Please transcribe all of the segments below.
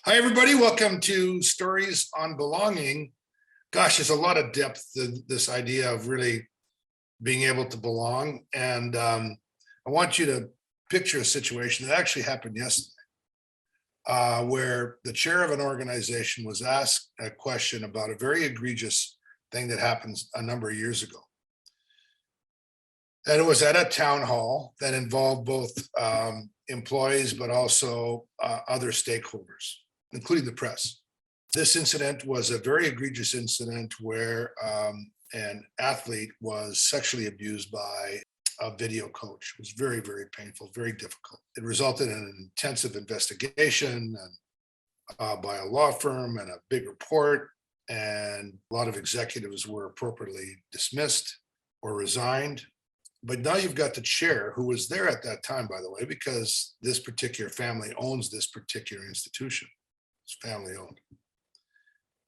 Hi, everybody. Welcome to Stories on Belonging. Gosh, there's a lot of depth to this idea of really being able to belong. And I want you to picture a situation that actually happened yesterday, where the chair of an organization was asked a question about a very egregious thing that happened a number of years ago. And it was at a town hall that involved both employees, but also other stakeholders, including the press. This incident was a very egregious incident where an athlete was sexually abused by a video coach. It was very, very painful, very difficult. It resulted in an intensive investigation and, by a law firm and a big report, and a lot of executives were appropriately dismissed or resigned. But now you've got the chair, who was there at that time, by the way, because this particular family owns this particular institution. It's family owned.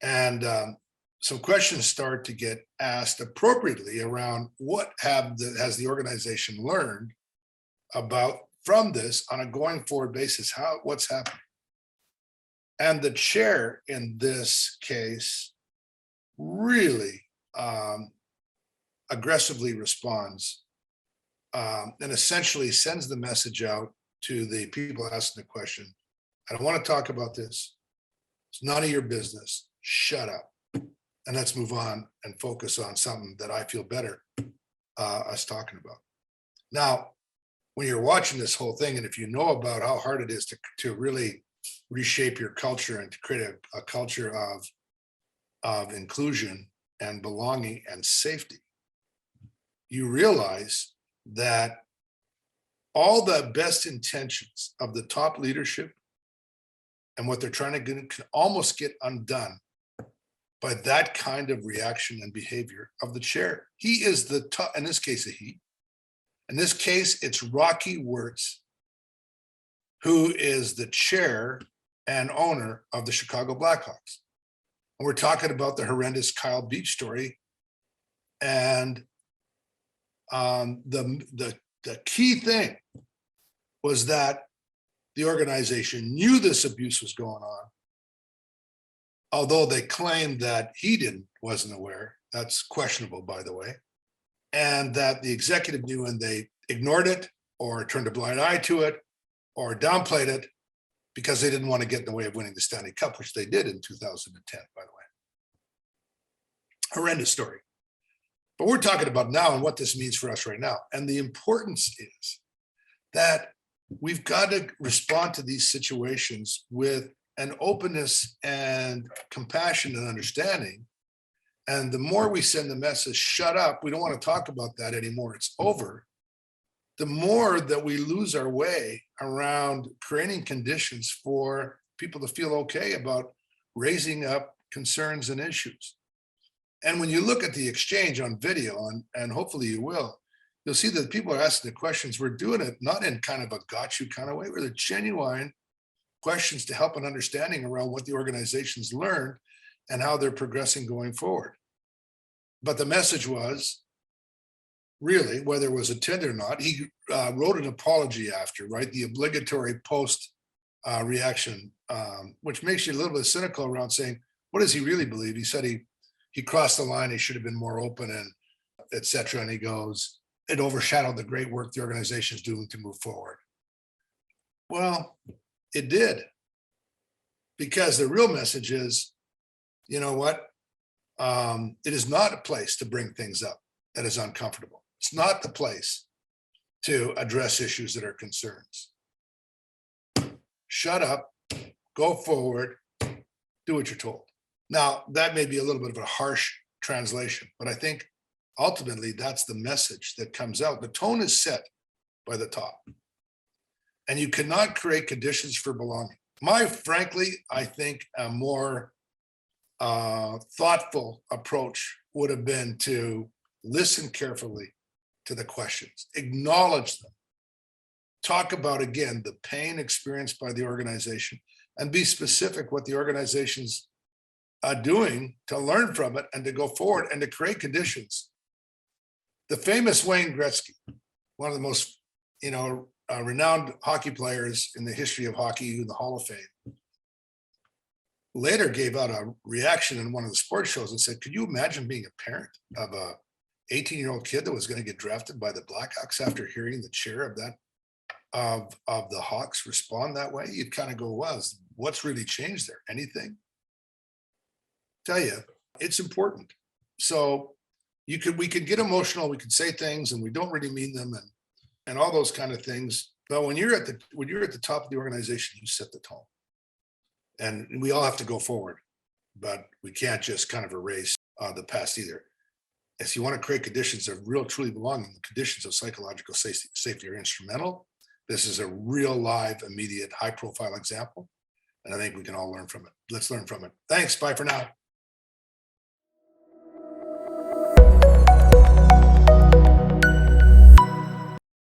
And some questions start to get asked appropriately around what has the organization learned about from this on a going forward basis, what's happening. And the chair in this case really aggressively responds and essentially sends the message out to the people asking the question. I don't want to talk about this. It's none of your business. Shut up. And let's move on and focus on something that I feel better us talking about. Now, when you're watching this whole thing, and if you know about how hard it is to really reshape your culture and to create a culture of inclusion and belonging and safety, you realize that all the best intentions of the top leadership and what they're trying to get can almost get undone by that kind of reaction and behavior of the chair. He is the top, in this case, a he. In this case, it's Rocky Wirtz, who is the chair and owner of the Chicago Blackhawks. And we're talking about the horrendous Kyle Beach story. And the key thing was that the organization knew this abuse was going on, although they claimed that he wasn't aware. That's questionable, by the way. And that the executive knew and they ignored it or turned a blind eye to it or downplayed it because they didn't want to get in the way of winning the Stanley Cup, which they did in 2010, by the way. Horrendous story. But we're talking about now and what this means for us right now. And the importance is that we've got to respond to these situations with an openness and compassion and understanding. And the more we send the message, shut up, we don't want to talk about that anymore, it's over, the more that we lose our way around creating conditions for people to feel okay about raising up concerns and issues. And when you look at the exchange on video, and hopefully you will, you'll see that people are asking the questions. We're doing it not in kind of a got you kind of way, where they're genuine questions to help an understanding around what the organization's learned and how they're progressing going forward. But the message was really, whether it was attended or not, he wrote an apology after, right? The obligatory post reaction, which makes you a little bit cynical around saying, what does he really believe? He said he crossed the line, he should have been more open and et cetera. And he goes, it overshadowed the great work the organization is doing to move forward. Well, it did. Because the real message is, you know what? It is not a place to bring things up that is uncomfortable. It's not the place to address issues that are concerns. Shut up, go forward, do what you're told. Now, that may be a little bit of a harsh translation, but I think ultimately that's the message that comes out. The tone is set by the top. And you cannot create conditions for belonging. Frankly, I think a more thoughtful approach would have been to listen carefully to the questions, acknowledge them, talk about, again, the pain experienced by the organization, and be specific what the organization's doing to learn from it and to go forward and to create conditions. The famous Wayne Gretzky, one of the most, renowned hockey players in the history of hockey in the Hall of Fame, later gave out a reaction in one of the sports shows and said, could you imagine being a parent of a 18-year-old kid that was going to get drafted by the Blackhawks after hearing the chair of that of the Hawks respond that way? You'd kind of go, well, what's really changed there? Anything? Tell you, it's important. So we could get emotional, we could say things and we don't really mean them, and all those kind of things. But when you're at the top of the organization, you set the tone. And we all have to go forward, but we can't just kind of erase the past either. If you want to create conditions of real, truly belonging, the conditions of psychological safety are instrumental. This is a real, live, immediate, high-profile example, and I think we can all learn from it. Let's learn from it. Thanks. Bye for now.